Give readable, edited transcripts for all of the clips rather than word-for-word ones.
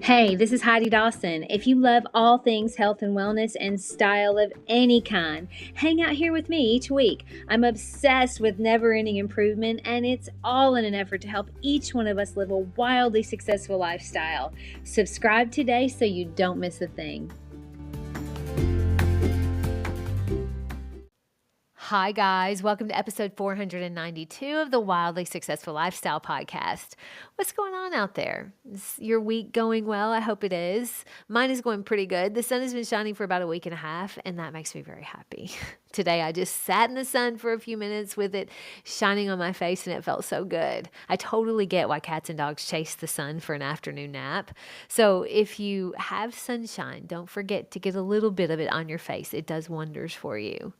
Hey, this is Heidi Dawson. If you love all things health and wellness and style of any kind, hang out here with me each week. I'm obsessed with never-ending improvement, and it's all in an effort to help each one of us live a wildly successful lifestyle. Subscribe today so you don't miss a thing. Hi, guys. Welcome to episode 492 of the Wildly Successful Lifestyle Podcast. What's going on out there? Is your week going well? I hope it is. Mine is going pretty good. The sun has been shining for about a week and a half, and that makes me very happy. Today, I just sat in the sun for a few minutes with it shining on my face, and it felt so good. I totally get why cats and dogs chase the sun for an afternoon nap. So if you have sunshine, don't forget to get a little bit of it on your face. It does wonders for you.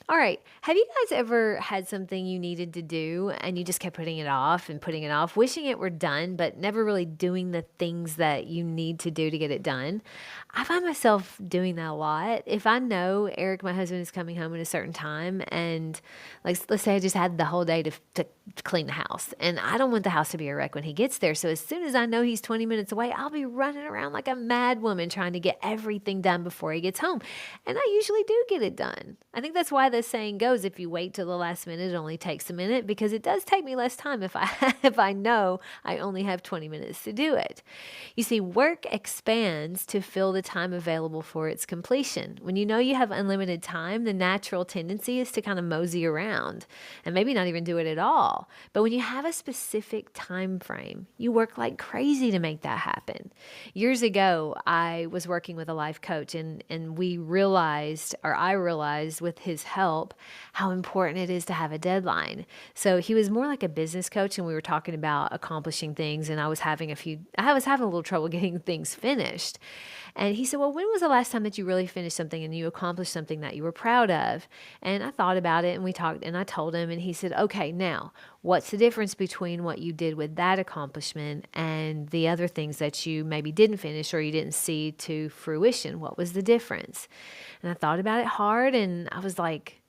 All right. Have you guys ever had something you needed to do and you just kept putting it off and putting it off, wishing it were done, but never really doing the things that you need to do to get it done? I find myself doing that a lot. If I know Eric, my husband, is coming home at a certain time, and let's say I just had the whole day to clean the house, and I don't want the house to be a wreck when he gets there. So as soon as I know he's 20 minutes away, I'll be running around like a mad woman trying to get everything done before he gets home. And I usually do get it done. I think that's why the saying goes, if you wait till the last minute, it only takes a minute, because it does take me less time if I know I only have 20 minutes to do it. You see, work expands to fill the time available for its completion. When you know you have unlimited time, the natural tendency is to kind of mosey around and maybe not even do it at all. But when you have a specific time frame, you work like crazy to make that happen. Years ago, I was working with a life coach, and I realized with his help how important it is to have a deadline. So he was more like a business coach, and we were talking about accomplishing things, and I was having a little trouble getting things finished. And he said, well, when was the last time that you really finished something and you accomplished something that you were proud of? And I thought about it, and we talked, and I told him, and he said, okay, now what's the difference between what you did with that accomplishment and the other things that you maybe didn't finish or you didn't see to fruition? What was the difference? And I thought about it hard, and I was like,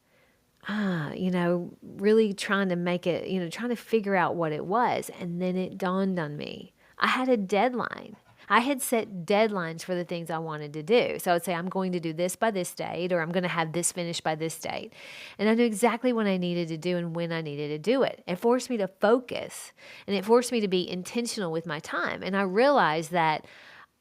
really trying to make it, trying to figure out what it was. And then it dawned on me. I had a deadline. I had set deadlines for the things I wanted to do. So I would say, I'm going to do this by this date, or I'm going to have this finished by this date. And I knew exactly what I needed to do and when I needed to do it. It forced me to focus, and it forced me to be intentional with my time. And I realized that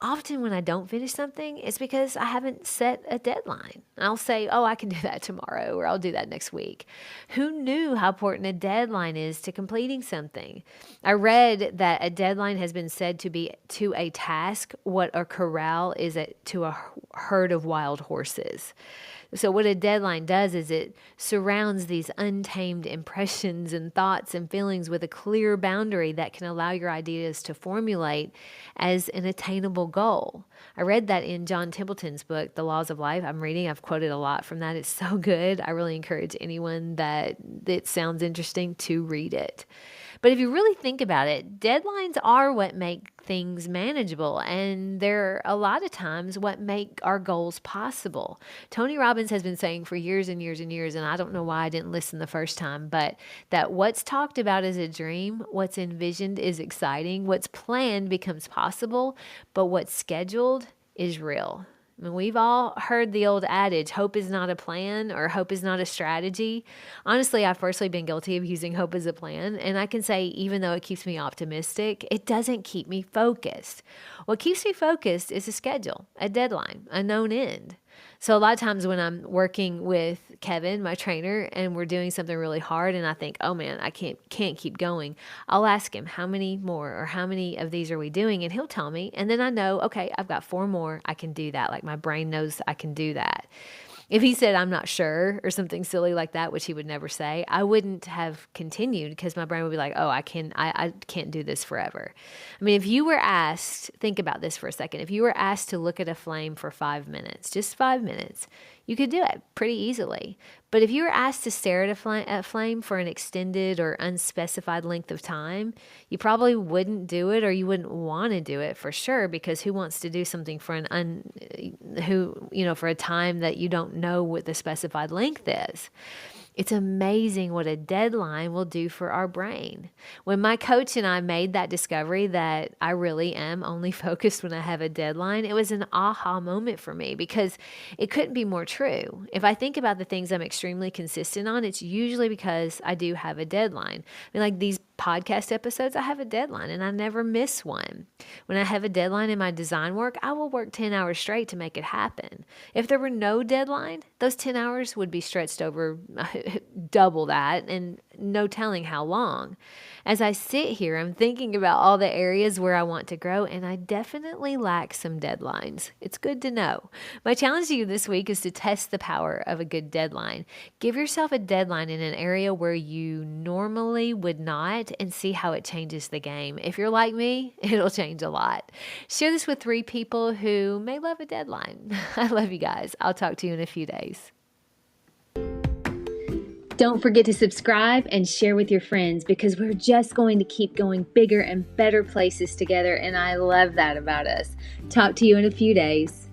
often when I don't finish something, it's because I haven't set a deadline. I'll say, oh, I can do that tomorrow, or I'll do that next week. Who knew how important a deadline is to completing something? I read that a deadline has been said to be to a task what a corral is to a herd of wild horses. So what a deadline does is it surrounds these untamed impressions and thoughts and feelings with a clear boundary that can allow your ideas to formulate as an attainable goal. I read that in John Templeton's book, The Laws of Life. I've quoted a lot from that. It's so good. I really encourage anyone that sounds interesting to read it. But if you really think about it, deadlines are what make things manageable, and they're a lot of times what make our goals possible. Tony Robbins has been saying for years and years and years, and I don't know why I didn't listen the first time, but that what's talked about is a dream, what's envisioned is exciting, what's planned becomes possible, but what's scheduled is real. I mean, we've all heard the old adage, hope is not a plan, or hope is not a strategy. Honestly, I've personally been guilty of using hope as a plan. And I can say, even though it keeps me optimistic, it doesn't keep me focused. What keeps me focused is a schedule, a deadline, a known end. So a lot of times when I'm working with Kevin, my trainer, and we're doing something really hard and I think, oh man, I can't keep going, I'll ask him, how many more or how many of these are we doing? And he'll tell me. And then I know, okay, I've got 4 more. I can do that. Like my brain knows I can do that. If he said, I'm not sure, or something silly like that, which he would never say, I wouldn't have continued, because my brain would be like, oh, I can't do this forever. I mean, if you were asked, think about this for a second. If you were asked to look at a flame for 5 minutes, just 5 minutes, you could do it pretty easily. But if you were asked to stare at a flame for an extended or unspecified length of time, you probably wouldn't do it, or you wouldn't want to do it for sure, because who wants to do something for for a time that you don't know what the specified length is? It's amazing what a deadline will do for our brain. When my coach and I made that discovery that I really am only focused when I have a deadline, it was an aha moment for me because it couldn't be more true. If I think about the things I'm extremely consistent on, it's usually because I do have a deadline. I mean, like these podcast episodes, I have a deadline and I never miss one. When I have a deadline in my design work, I will work 10 hours straight to make it happen. If there were no deadline, those 10 hours would be stretched over double that and no telling how long. As I sit here, I'm thinking about all the areas where I want to grow, and I definitely lack some deadlines. It's good to know. My challenge to you this week is to test the power of a good deadline. Give yourself a deadline in an area where you normally would not and see how it changes the game. If you're like me, it'll change a lot. Share this with 3 people who may love a deadline. I love you guys. I'll talk to you in a few days. Don't forget to subscribe and share with your friends because we're just going to keep going bigger and better places together, and I love that about us. Talk to you in a few days.